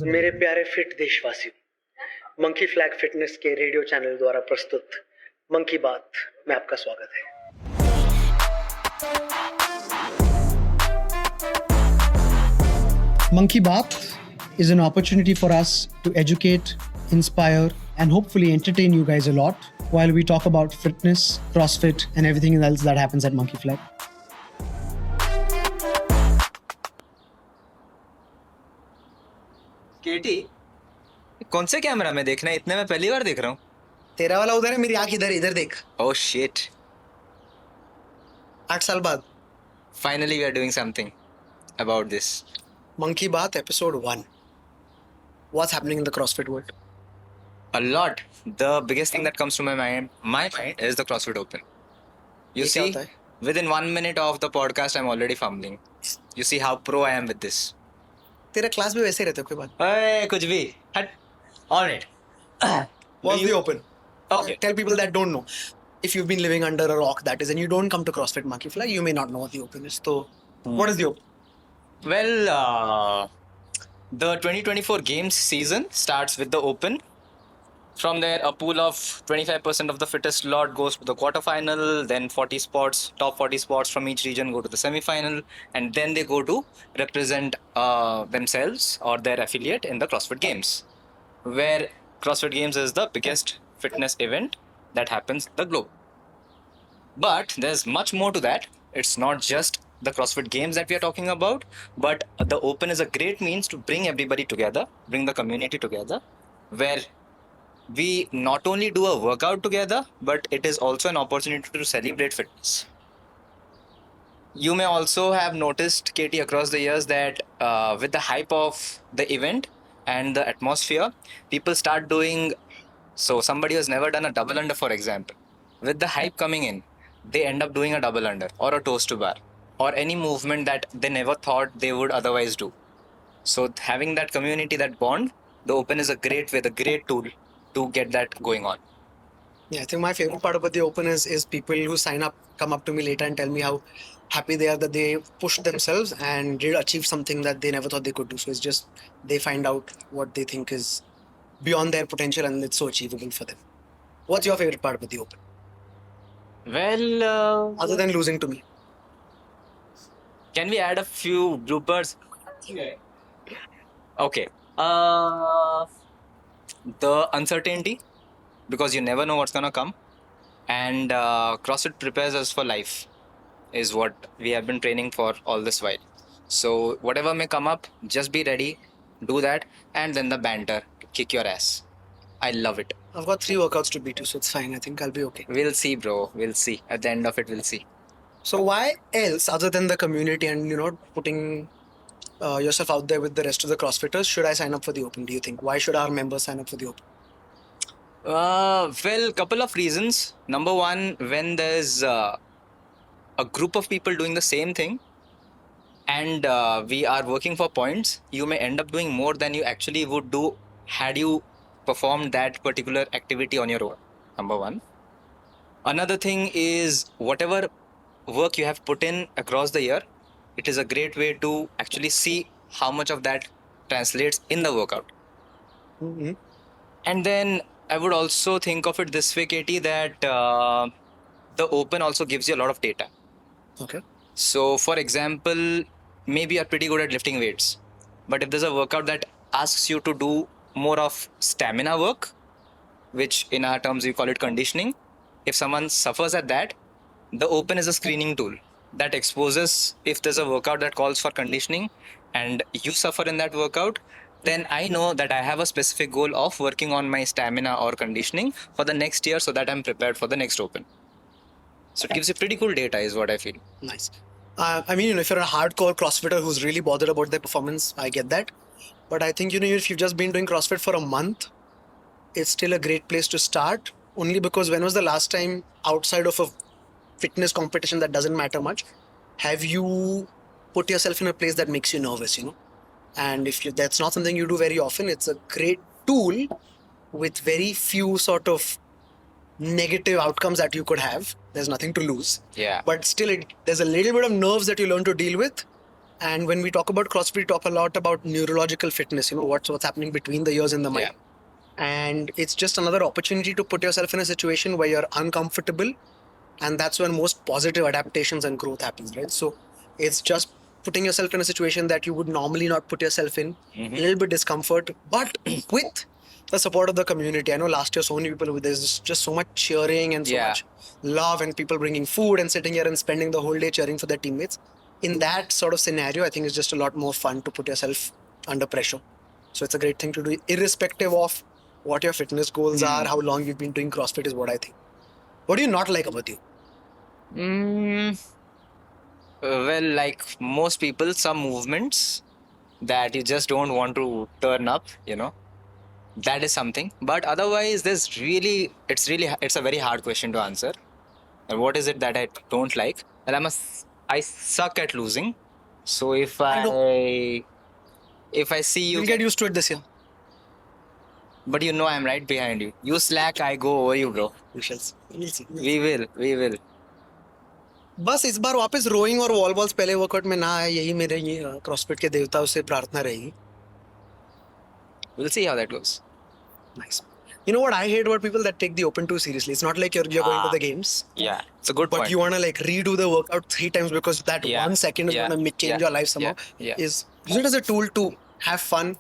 मेरे प्यारे फिट देशवासियों, मंकी फ्लैग फिटनेस के रेडियो चैनल द्वारा प्रस्तुत मंकी बात में आपका स्वागत है। Monkey Baat is an opportunity for us to educate, inspire, and hopefully entertain you guys a lot while we talk about fitness, CrossFit, and everything else that happens at Monkey Flag. केटी, कौन से camera में देखना है? इतने में पहली बार देख रहा हूँ। तेरा वाला उधर है, मेरी आंख इधर देख। Oh shit! 8 साल बाद Finally, we are doing something about this. Monkey Baat Ep01. What's happening in the CrossFit world? A lot. The biggest thing that comes to my mind is the CrossFit Open. You ये क्या see, होता है? within 1 minute of the podcast, I'm already fumbling. You see how pro I am with this. तेरा class में वैसे रहते हो कोई बात? Hey, कुछ भी. हट. All right. What's the Open? Okay. Tell people that don't know. If you've been living under a rock, that is, and you don't come to CrossFit Monkey Flag, you may not know what the Open is. So, what is the Open? Well, the 2024 games season starts with the Open. From there, a pool of 25% of the fittest lot goes to the quarterfinal. Then 40 spots, top 40 spots from each region go to the semi-final, and then they go to represent themselves or their affiliate in the CrossFit Games, where CrossFit Games is the biggest fitness event that happens in the globe. But there's much more to that. It's not just the CrossFit Games that we are talking about, but the Open is a great means to bring everybody together, bring the community together, where we not only do a workout together, but it is also an opportunity to celebrate fitness. You may also have noticed, Katie, across the years that with the hype of the event and the atmosphere, people start doing, so somebody who has never done a double under, for example, with the hype coming in, they end up doing a double under or a toes to bar or any movement that they never thought they would otherwise do. So having that community, that bond, the Open is a great way, the great tool to get that going on. Yeah, I think my favorite part about the Open is people who sign up, come up to me later and tell me how happy they are that they pushed themselves and did achieve something that they never thought they could do. So it's just they find out what they think is beyond their potential and it's so achievable for them. What's your favorite part about the Open? Well, Other than losing to me. can we add a few bloopers? Okay. The uncertainty, because you never know what's gonna come, and CrossFit prepares us for life, is what we have been training for all this while. So whatever may come up, just be ready, do that, and then the banter, kick your ass. I love it. I've got 3 workouts to beat you, so it's fine. I think I'll be okay. We'll see, bro. We'll see. At the end of it, we'll see. So why else, other than the community and putting yourself out there with the rest of the CrossFitters, should I sign up for the Open? Do you think? Why should our members sign up for the Open? Well, couple of reasons. Number one, when there's a group of people doing the same thing and we are working for points, you may end up doing more than you actually would do had you performed that particular activity on your own. Number one. Another thing is whatever work you have put in across the year, it is a great way to actually see how much of that translates in the workout. Mm-hmm. And then I would also think of it this way, Katie, that the Open also gives you a lot of data. Okay. So, for example, maybe you're pretty good at lifting weights, but if there's a workout that asks you to do more of stamina work, which in our terms we call it conditioning, if someone suffers at that, the Open is a screening tool that exposes if there's a workout that calls for conditioning and you suffer in that workout, then I know that I have a specific goal of working on my stamina or conditioning for the next year so that I'm prepared for the next Open. So it gives you pretty cool data is what I feel. Nice. I mean, if you're a hardcore CrossFitter who's really bothered about their performance, I get that. But I think, if you've just been doing CrossFit for a month, it's still a great place to start. Only because when was the last time outside of a fitness competition that doesn't matter much, have you put yourself in a place that makes you nervous, And if that's not something you do very often, it's a great tool with very few sort of negative outcomes that you could have. There's nothing to lose. Yeah. But still, there's a little bit of nerves that you learn to deal with. And when we talk about CrossFit, we talk a lot about neurological fitness, what's happening between the ears and the mind. And it's just another opportunity to put yourself in a situation where you're uncomfortable. And that's when most positive adaptations and growth happens, right? So it's just putting yourself in a situation that you would normally not put yourself in, a little bit discomfort, but with the support of the community. I know last year so many people, there's just so much cheering and so much love, and people bringing food and sitting here and spending the whole day cheering for their teammates. In that sort of scenario, I think it's just a lot more fun to put yourself under pressure. So it's a great thing to do, irrespective of what your fitness goals are, how long you've been doing CrossFit is what I think. What do you not like about you? Well, like most people, some movements that you just don't want to turn up, that is something. But otherwise, it's a very hard question to answer. And what is it that I don't like? Well, I suck at losing. So if I see you, You'll get used to it this year. But I'm right behind you. You slack, I go over you, bro. We shall see. We will. बस इस बार वापस rowing और wall balls पहले workout में ना आए, यही मेरे क्रॉसफिट के देवताओं से प्रार्थना रहेगी. We'll see how that goes. Nice. You know what I hate about people that take the Open 2 seriously? It's not like you're going to the games. Yeah, it's a good point. But you want to redo the workout 3 times because that 1 second is going to change your life somehow. Use it as a tool to have fun,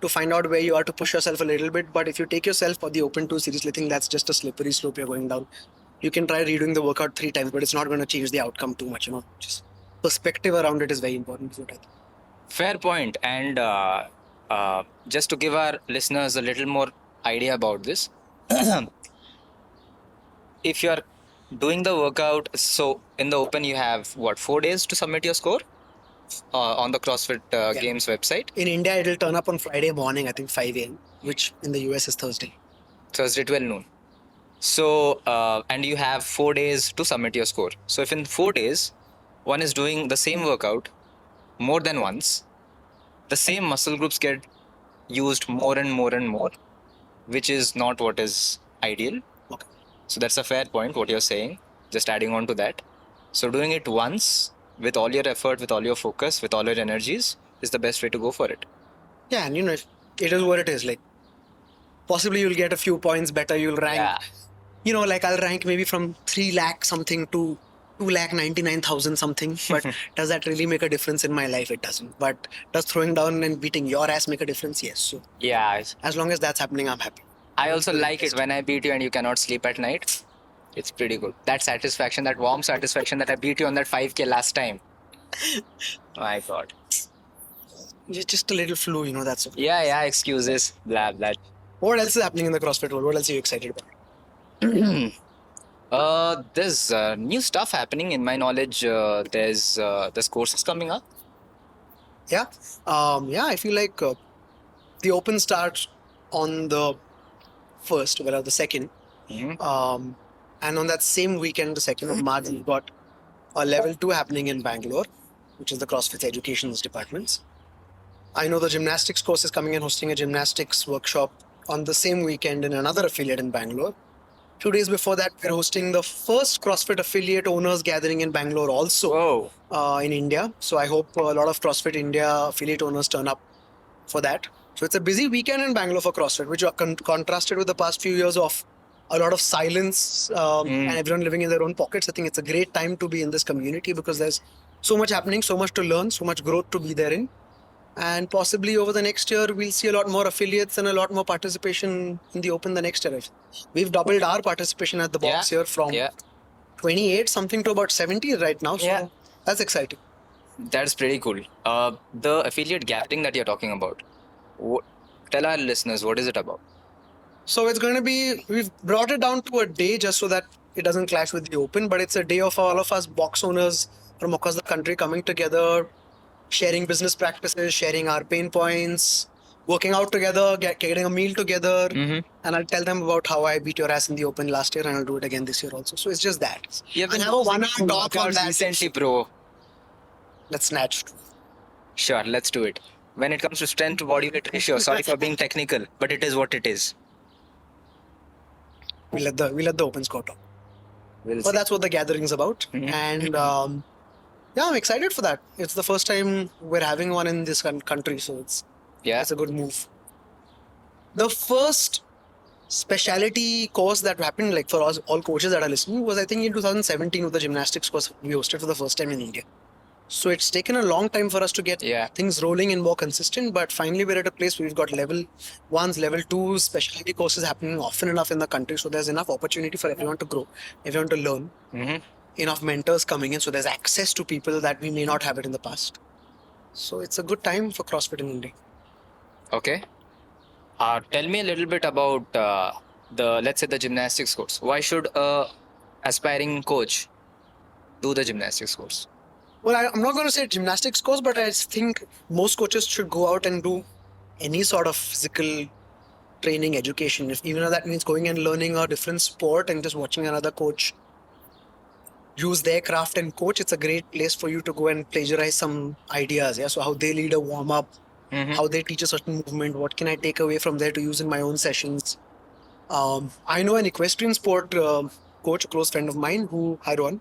to find out where you are, to push yourself a little bit. But if you take yourself for the Open 2 seriously, I think that's just a slippery slope you're going down. You can try redoing the workout 3 times, but it's not going to change the outcome too much. Just perspective around it is very important. Fair point. And just to give our listeners a little more idea about this, if you're doing the workout, so in the Open you have 4 days to submit your score on the CrossFit Games website. In India, it'll turn up on Friday morning, I think 5 a.m., which in the US is Thursday 12 noon. So, and you have 4 days to submit your score. So if in 4 days, one is doing the same workout more than once, the same muscle groups get used more and more and more, which is not what is ideal. Okay. So that's a fair point, what you're saying, just adding on to that. So doing it once with all your effort, with all your focus, with all your energies is the best way to go for it. Yeah, and it is what it is. Possibly you'll get a few points better, you'll rank. Yeah. I'll rank maybe from 3 lakh something to 2,99,000 something. But does that really make a difference in my life? It doesn't. But does throwing down and beating your ass make a difference? Yes. So yeah. As long as that's happening, I'm happy. I also like it when I beat you and you cannot sleep at night. It's pretty good. That satisfaction, that warm satisfaction that I beat you on that 5K last time. My God. Just a little flu, that's okay. Yeah, excuses. Blah, blah. What else is happening in the CrossFit world? What else are you excited about? There's new stuff happening. In my knowledge, there's courses coming up. Yeah. I feel like the Open starts on the 1st, the 2nd. Mm-hmm. And on that same weekend, the 2nd of March, we've got a level 2 happening in Bangalore, which is the CrossFit Education departments. I know the gymnastics course is coming and hosting a gymnastics workshop on the same weekend in another affiliate in Bangalore. 2 days before that, we're hosting the first CrossFit affiliate owners gathering in Bangalore also in India. So I hope a lot of CrossFit India affiliate owners turn up for that. So it's a busy weekend in Bangalore for CrossFit, which are contrasted with the past few years of a lot of silence and everyone living in their own pockets. I think it's a great time to be in this community because there's so much happening, so much to learn, so much growth to be there in. And possibly over the next year, we'll see a lot more affiliates and a lot more participation in the Open the next year. We've doubled our participation at the box here from 28 something to about 70 right now. So that's exciting. That's pretty cool. The affiliate gathering that you're talking about, tell our listeners, what is it about? So it's going to be, we've brought it down to a day just so that it doesn't clash with the Open, but it's a day of all of us box owners from across the country coming together, sharing business practices, sharing our pain points, working out together, getting a meal together. And I'll tell them about how I beat your ass in the Open last year and I'll do it again this year also. So it's just that. You have have a 1 hour talk on that. Recently, bro. Let's snatch. Sure, let's do it. When it comes to strength to body weight ratio, sorry for being technical, but it is what it is. we let the opens go talk. We'll But see. that's what the gathering's about. Mhm. And yeah, I'm excited for that. It's the first time we're having one in this country, so it's a good move. The first speciality course that happened, like for us, all coaches that are listening, was I think in 2017 with the gymnastics course we hosted for the first time in India. So it's taken a long time for us to get things rolling and more consistent, but finally we're at a place where we've got level 1s, level 2s, specialty courses happening often enough in the country, so there's enough opportunity for everyone to grow, everyone to learn, enough mentors coming in, so there's access to people that we may not have it in the past. So it's a good time for CrossFit in India. Okay. Tell me a little bit about let's say the gymnastics course. Why should a aspiring coach do the gymnastics course? Well, I'm not going to say gymnastics course, but I think most coaches should go out and do any sort of physical training, education. Even if that means going and learning a different sport and just watching another coach use their craft and coach, it's a great place for you to go and plagiarize some ideas. Yeah, so how they lead a warm up, how they teach a certain movement, what can I take away from there to use in my own sessions. I know an equestrian sport coach, a close friend of mine who had one.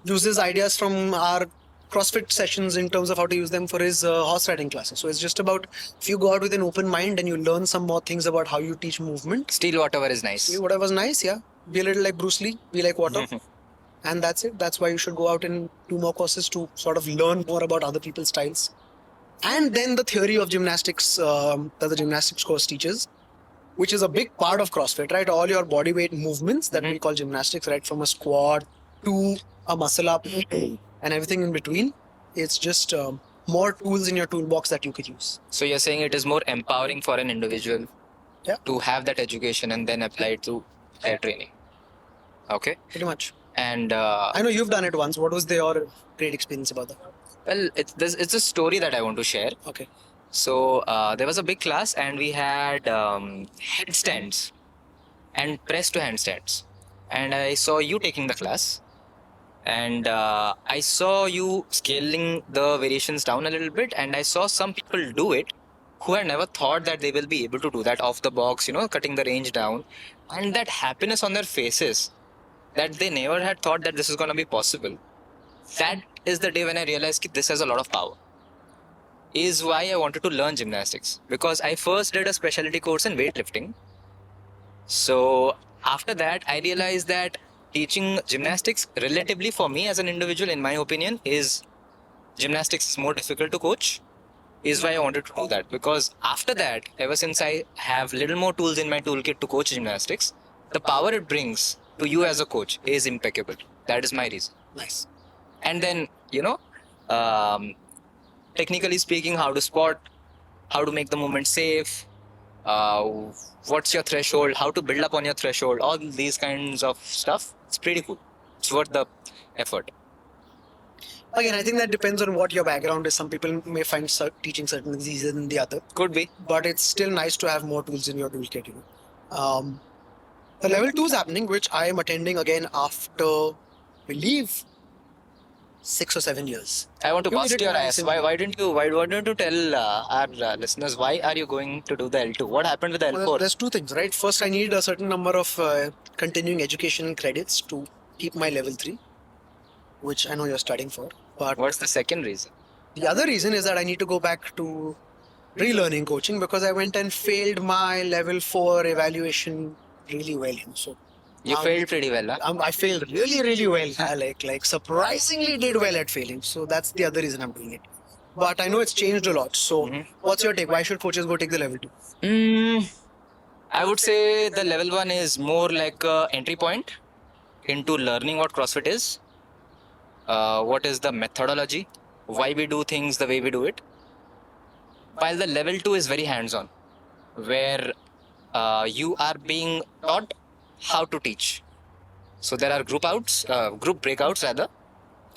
Uses ideas from our CrossFit sessions in terms of how to use them for his horse riding classes. So it's just about if you go out with an open mind and you learn some more things about how you teach movement. Steal whatever is nice. Steal whatever's nice, yeah. Be a little like Bruce Lee, be like water. And that's it. That's why you should go out and do more courses to sort of learn more about other people's styles. And then the theory of gymnastics that the gymnastics course teaches, which is a big part of CrossFit, right? All your body weight movements that we call gymnastics, right? From a squat to a muscle up and everything in between. It's just more tools in your toolbox that you could use. So you're saying it is more empowering for an individual to have that education and then apply it to their training. Okay. Pretty much. And I know you've done it once. What was your great experience about that? Well, it's a story that I want to share. Okay. So there was a big class and we had headstands and press to handstands. And I saw you taking the class. And I saw you scaling the variations down a little bit. And I saw some people do it who had never thought that they will be able to do that off the box, cutting the range down. And that happiness on their faces, that they never had thought that this is going to be possible. That is the day when I realized that this has a lot of power. Is why I wanted to learn gymnastics. Because I first did a specialty course in weightlifting. So after that, I realized that teaching gymnastics relatively for me as an individual, in my opinion, gymnastics is more difficult to coach. Is why I wanted to do that. Because after that, ever since I have little more tools in my toolkit to coach gymnastics, the power it brings to you as a coach is impeccable. That is my reason. Nice. And then, technically speaking, how to spot, how to make the movement safe, what's your threshold, how to build up on your threshold, all these kinds of stuff. It's pretty cool. It's worth the effort. Again, I think that depends on what your background is. Some people may find teaching certain things easier than the other. Could be. But it's still nice to have more tools in your toolkit. The level 2 is happening, which I am attending again after, I believe, 6 or 7 years. I want to bust your ass. Why didn't you tell our listeners why are you going to do the L2? What happened with the L4? Well, there's two things, right? First, I need a certain number of continuing education credits to keep my level 3, which I know you're studying for. But what's the second reason? The other reason is that I need to go back to relearning coaching because I went and failed my level 4 evaluation really well. So you failed pretty well, huh? I failed really, really well. I like surprisingly did well at failing. So that's the other reason I'm doing it. But I know it's changed a lot. So what's your take? Why should coaches go take the level 2? I would say the level 1 is more like an entry point into learning what CrossFit is. What is the methodology? Why we do things the way we do it. While the level 2 is very hands-on, where you are being taught how to teach. So there are group breakouts rather,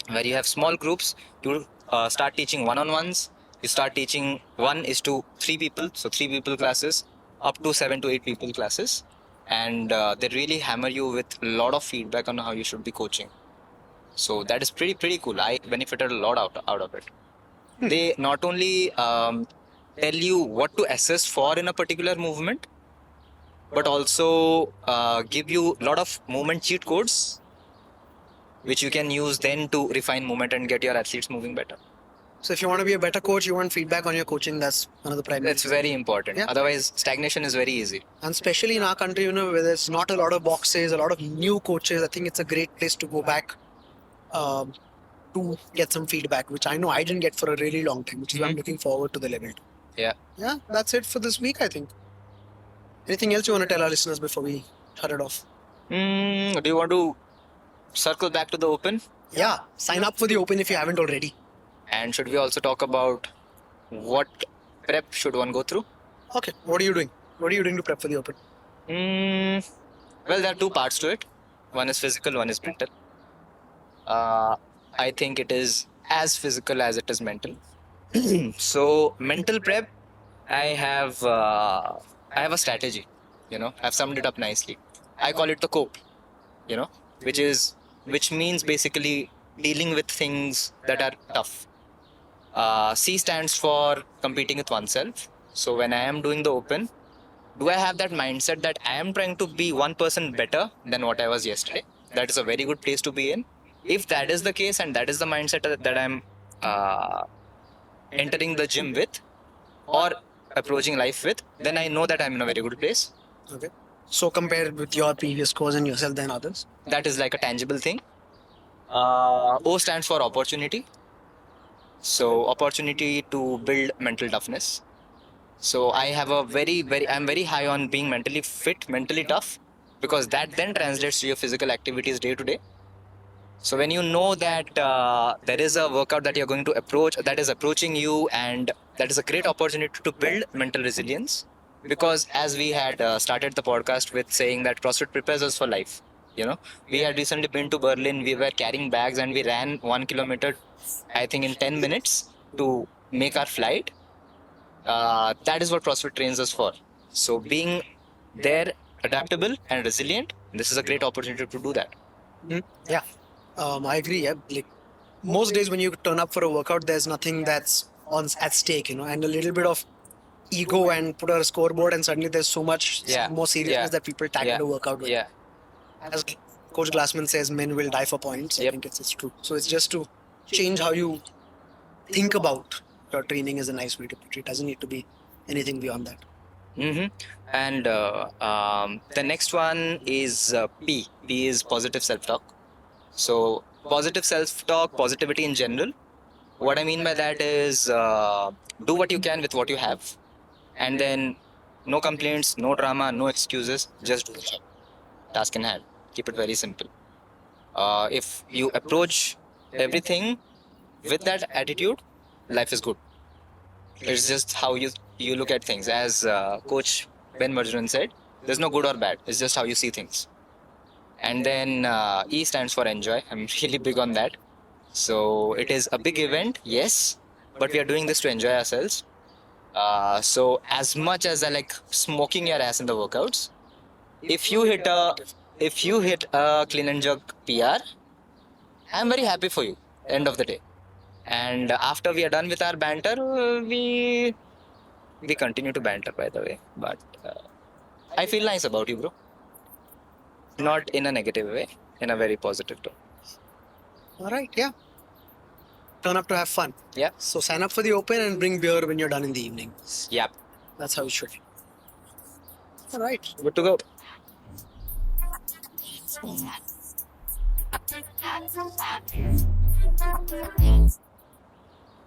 where you have small groups. You start teaching one-on-ones. You start teaching 1:3 people, so 3 people classes, up to 7 to 8 people classes, and they really hammer you with a lot of feedback on how you should be coaching. So that is pretty cool. I benefited a lot out of it. They not only tell you what to assess for in a particular movement, but also give you a lot of movement cheat codes, which you can use then to refine movement and get your athletes moving better. So if you want to be a better coach, you want feedback on your coaching. That's one of the primary. That's very important. Yeah. Otherwise, stagnation is very easy. And especially in our country, where there's not a lot of boxes, a lot of new coaches, I think it's a great place to go back to get some feedback, which I know I didn't get for a really long time, which is why I'm looking forward to the level 2. Yeah. Yeah, that's it for this week, I think. Anything else you want to tell our listeners before we shut it off? Do you want to circle back to the Open? Yeah, sign up for the Open if you haven't already. And should we also talk about what prep should one go through? Okay, what are you doing? What are you doing to prep for the Open? Well, there are 2 parts to it. One is physical, one is mental. I think it is as physical as it is mental. So mental prep, I have a strategy. I've summed it up nicely. I call it the COPE. Which means basically dealing with things that are tough. C stands for competing with oneself. So when I am doing the Open, do I have that mindset that I am trying to be 1% better than what I was yesterday? That is a very good place to be in. If that is the case and that is the mindset that I'm entering the gym with or approaching life with, then I know that I'm in a very good place. Okay. So compared with your previous scores and yourself than others? That is like a tangible thing. O stands for opportunity. So opportunity to build mental toughness. So I have I'm very high on being mentally fit, mentally tough, because that then translates to your physical activities day to day. So when you know that there is a workout that you're going to approach, that is approaching you, and that is a great opportunity to build mental resilience. Because as we had started the podcast with saying that CrossFit prepares us for life. We had recently been to Berlin, we were carrying bags and we ran 1 kilometer, I think in 10 minutes to make our flight. That is what CrossFit trains us for. So being there, adaptable and resilient, this is a great opportunity to do that. Yeah, I agree. Yeah, like most days when you turn up for a workout, there's nothing that's at stake, and a little bit of ego and put a scoreboard, and suddenly there's so much more seriousness that people tackle the workout with. Yeah. As Coach Glassman says, men will die for points. I think it's true. So it's just to change how you think about your training is a nice way to put it. It doesn't need to be anything beyond that. And the next one is P. P is positive self-talk. So positive self-talk, positivity in general. What I mean by that is do what you can with what you have. And then no complaints, no drama, no excuses. Just do the job. Task in hand. Keep it very simple. If you approach everything with that attitude, life is good. It's just how you look at things. As Coach Ben Marjuran said, there's no good or bad. It's just how you see things. And then E stands for enjoy. I'm really big on that. So it is a big event, yes, but we are doing this to enjoy ourselves. So as much as I like smoking your ass in the workouts, if you hit a clean and jerk PR, I'm very happy for you. End of the day. And after we are done with our banter, we continue to banter, by the way. But I feel nice about you, bro. Not in a negative way, in a very positive tone. All right, yeah. Turn up to have fun. Yeah. So sign up for the Open and bring beer when you're done in the evening. Yep. That's how it should be. All right. Good to go. Thank you.